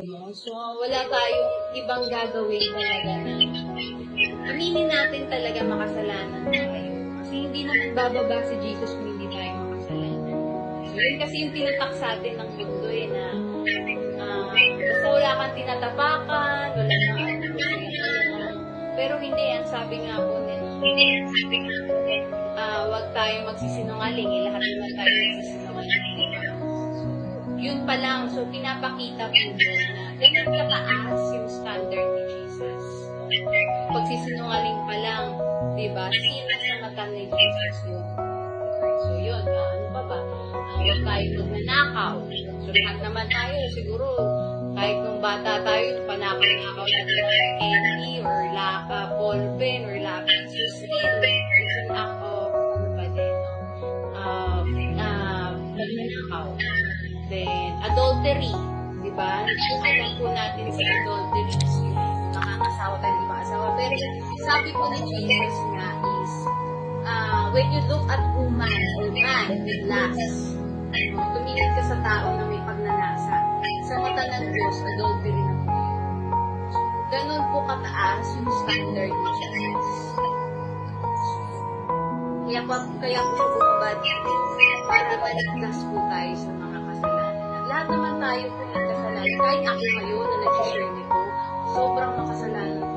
no? So, wala tayong ibang gagawin talaga na aminin natin talaga makasalanan tayo. Kasi hindi naman bababa si Jesus kung hindi tayo makasalanan. So, yun kasi yung tinatak sa atin ng mundo na basta wala kang tinatapakan, wala kang pero hindi yan, sabi nga po nila, wag tayo magsisinungaling, lahat naman tayo magsisinungaling. Yun pa lang, so pinapakita po doon na ganun kataas yung standard ni Jesus. Pagsisinungaling pa lang, di ba? Sino sa mata ni Jesus yun? So yun, ano pa ba? Huwag tayo magnanakaw. So lahat naman tayo, siguro, kahit nung bata tayo, panakaw-nakaw natin ng candy or ballpen or lapis. So still, it's an act of, ano ba din, pagnanakaw. Then, adultery, di ba? Alam po natin sa adultery is nakakasawa tayo, di makasawa. Pero sabi po ni Jesus nga is, when you look at woman or man with lust, tumingin ka sa tao na may pagnanasa, sa mata ng Diyos, adultery na po yun. Ganon po kataas yung standard ni Jesus. Kaya po bumabad para maligtas po tayo sa mga kasalanan. Lahat naman tayo po may kasalanan. Kahit ako ngayon na nag-share nito, sobrang makasalanan